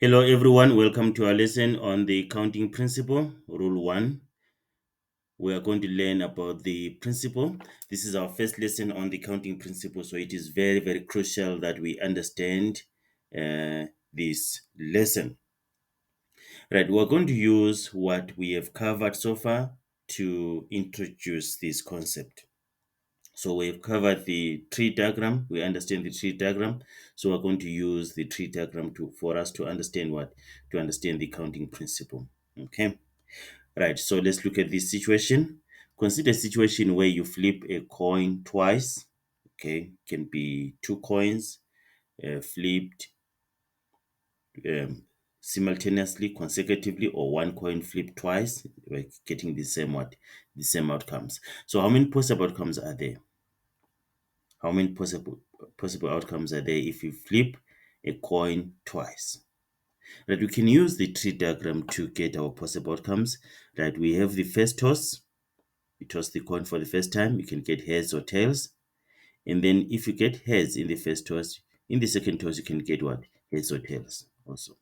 Hello everyone, welcome to our lesson on the counting principle, rule 1. We are going to learn about the principle. This is our first lesson on the counting principle, so it is very, very crucial that we understand this lesson. Right, we're going to use what we have covered so far to introduce this concept. So we've covered the tree diagram. We understand the tree diagram. So we're going to use the tree diagram for us to understand what? To understand the counting principle. Okay. Right. So let's look at this situation. Consider a situation where you flip a coin twice. Okay. Can be two coins flipped um, simultaneously, consecutively, or one coin flipped twice. We're getting the same what? The same outcomes. So how many possible outcomes are there? How many possible outcomes are there if you flip a coin twice? Right, we can use the tree diagram to get our possible outcomes. Right, we have the first toss. You toss the coin for the first time, you can get heads or tails. And then if you get heads in the first toss, in the second toss you can get what? Heads or tails also.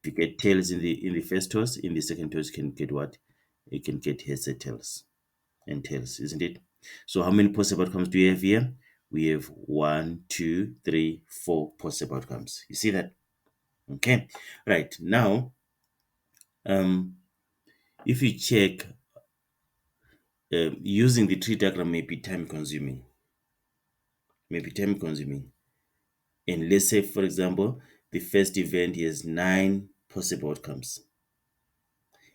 If you get tails in the first toss, in the second toss you can get what? You can get heads or tails and tails, isn't it? So how many possible outcomes do we have here? We have one, two, three, four possible outcomes. You see that? Okay. Right. Now, um, if you check, using the tree diagram may be time consuming. And let's say, for example, the first event has 9 possible outcomes.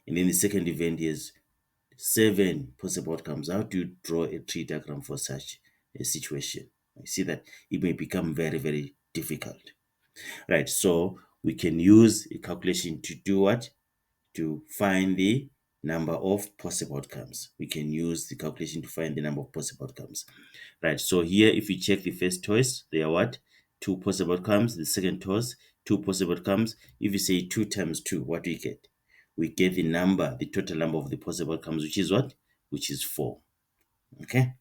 And then the second event has 7 possible outcomes. How do you draw a tree diagram for such a situation? You see that it may become very, very difficult. Right, so we can use a calculation to do what? To find the number of possible outcomes. We can use the calculation to find the number of possible outcomes. Right, so here if you check the first choice, there are what? 2 possible outcomes. The second choice, 2 possible outcomes. If you say 2 times 2, what do you get? We get the number, the total number of the possible outcomes, which is what? Which is 4. Okay?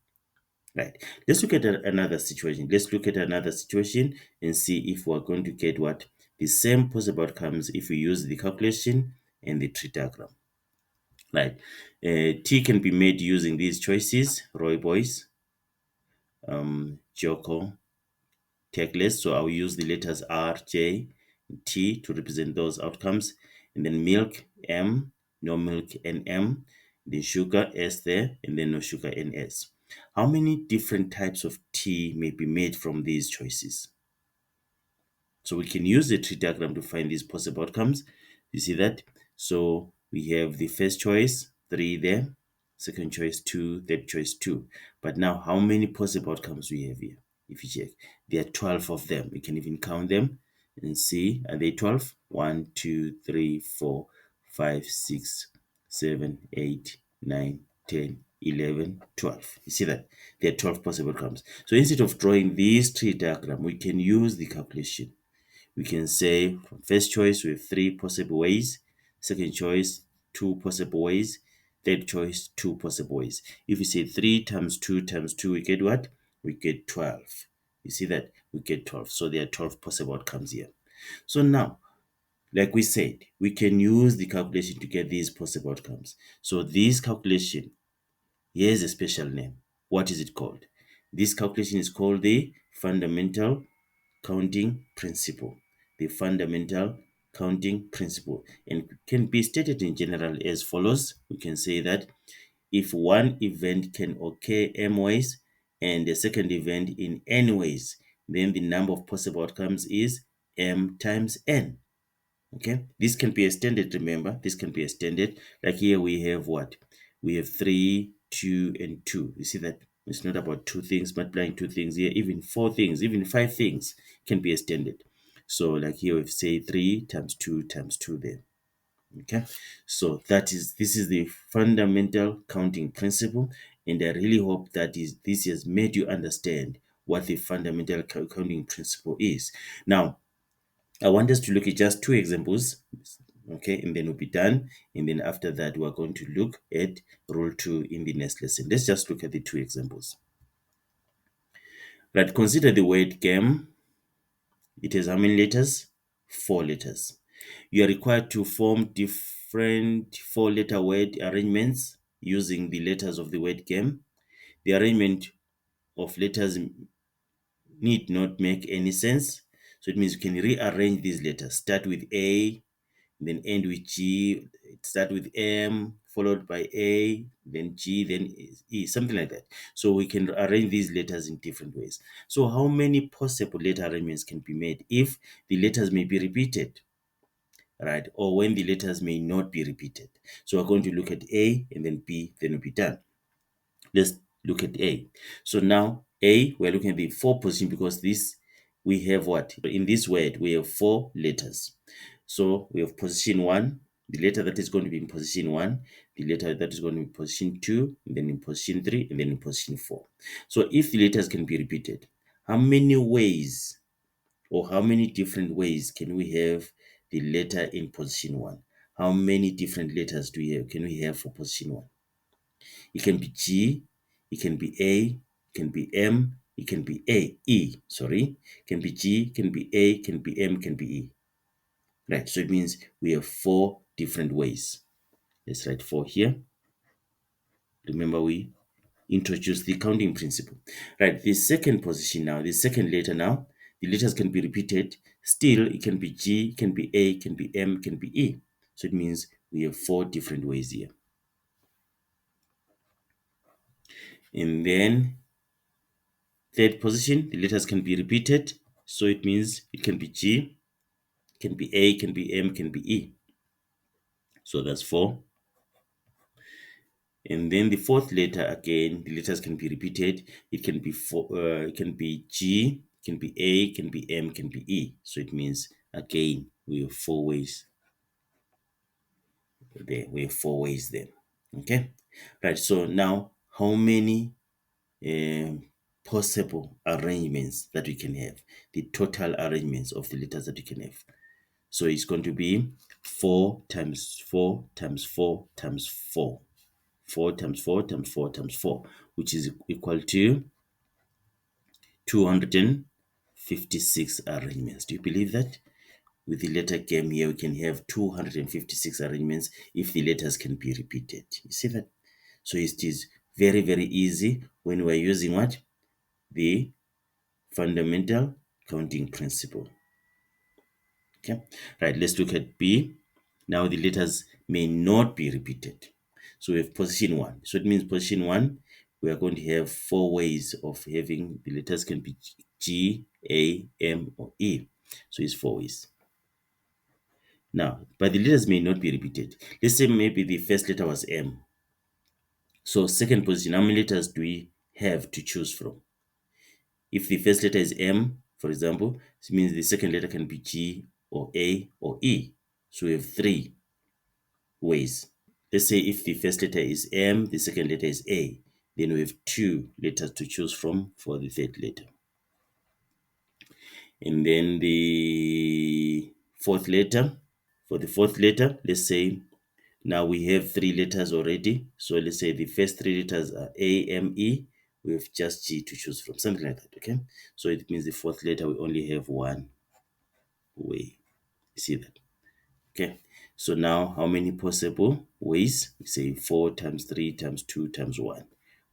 Right. Let's look at another situation. Let's look at another situation and see if we're going to get what? The same possible outcomes if we use the calculation and the tree diagram. Right. T can be made using these choices, Roy Boys, Joko, Techless. So I'll use the letters R, J, and T to represent those outcomes. And then milk, M, no milk, NM. Then sugar, S there, and then no sugar, NS. How many different types of tea may be made from these choices? So we can use the tree diagram to find these possible outcomes. You see that? So we have the first choice, 3 there, second choice, 2, third choice, 2. But now how many possible outcomes we have here? If you check, there are 12 of them. We can even count them and see, are they 12? 1, 2, 3, 4, 5, 6, 7, 8, 9, 10, 11, 12. You see that? There are 12 possible outcomes. So instead of drawing this tree diagram, we can use the calculation. We can say from first choice we have 3 possible ways, second choice 2 possible ways, third choice 2 possible ways. If we say 3 times 2 times 2, we get what? We get 12. You see that? We get 12. So there are 12 possible outcomes here. So now, like we said, we can use the calculation to get these possible outcomes. So this calculation, here's a special name. What is it called? This calculation is called the fundamental counting principle. The fundamental counting principle, and can be stated in general as follows. We can say that if one event can occur m ways and the second event in n ways, then the number of possible outcomes is m times n. Okay, this can be extended. Remember, this can be extended. Like here we have what? We have 3, 2, and 2. You see that it's not about two things, multiplying two things here, even four things, even five things can be extended. So like here we say 3 times 2 times 2 there. Okay, so this is the fundamental counting principle, and I really hope that this has made you understand what the fundamental counting principle is. Now, I want us to look at just 2 examples, okay, and then we'll be done. And then after that, we're going to look at rule 2 in the next lesson. Let's just look at the 2 examples. Right, consider the word game. It has how many letters? 4 letters. You are required to form different 4-letter word arrangements using the letters of the word game. The arrangement of letters need not make any sense. So it means you can rearrange these letters. Start with A, then end with G, start with M, followed by A, then G, then E, something like that. So we can arrange these letters in different ways. So how many possible letter arrangements can be made if the letters may be repeated, right? Or when the letters may not be repeated. So we're going to look at A and then B, then we'll be done. Let's look at A. So now A, we're looking at the 4 position because this, we have what? In this word, we have 4 letters. So we have position 1, the letter that is going to be in position 1, the letter that is going to be in position 2, and then in position 3, and then in position 4. So if the letters can be repeated, how many ways or how many different ways can we have the letter in position 1? How many different letters can we have for position 1? It can be G, it can be A, it can be M, it can be it can be G, can be A, can be M, can be E. Right, so it means we have 4 different ways. Let's write 4 here. Remember, we introduced the counting principle. Right, the second position now, the second letter now, the letters can be repeated. Still, it can be G, can be A, can be M, can be E. So it means we have 4 different ways here. And then third position, the letters can be repeated. So it means it can be G, can be A, can be M, can be E. So that's 4. And then the fourth letter, again, the letters can be repeated. It can be it can be G, can be A, can be M, can be E. So it means, again, we have 4 ways there. We have 4 ways there. Okay. Right. So now, how many possible arrangements that we can have? The total arrangements of the letters that we can have. So it's going to be 4 times 4 times 4 times 4. 4 times 4 times 4 times 4, which is equal to 256 arrangements. Do you believe that? With the letter game here, we can have 256 arrangements if the letters can be repeated. You see that? So it is very, very easy when we're using what? The fundamental counting principle. Okay, right, let's look at B. Now the letters may not be repeated. So we have position 1. So it means position 1, we are going to have 4 ways of having the letters can be G, A, M, or E. So it's 4 ways. Now, but the letters may not be repeated. Let's say maybe the first letter was M. So second position, how many letters do we have to choose from? If the first letter is M, for example, it means the second letter can be G or A or E. So we have 3 ways. Let's say if the first letter is M, the second letter is A, then we have 2 letters to choose from for the third letter. And then the fourth letter, for the fourth letter, let's say now we have 3 letters already. So let's say the first 3 letters are A, M, E. We have just G to choose from, something like that, okay? So it means the fourth letter, we only have 1 way. You see that? Okay, so now how many possible ways? We say 4 times 3 times 2 times 1,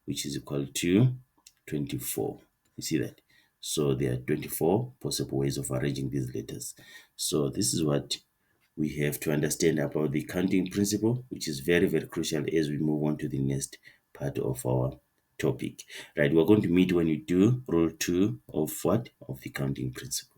which is equal to 24. You see that? So there are 24 possible ways of arranging these letters. So this is what we have to understand about the counting principle, which is very, very crucial as we move on to the next part of our topic. Right, we're going to meet when you do rule 2 of what? Of the counting principle.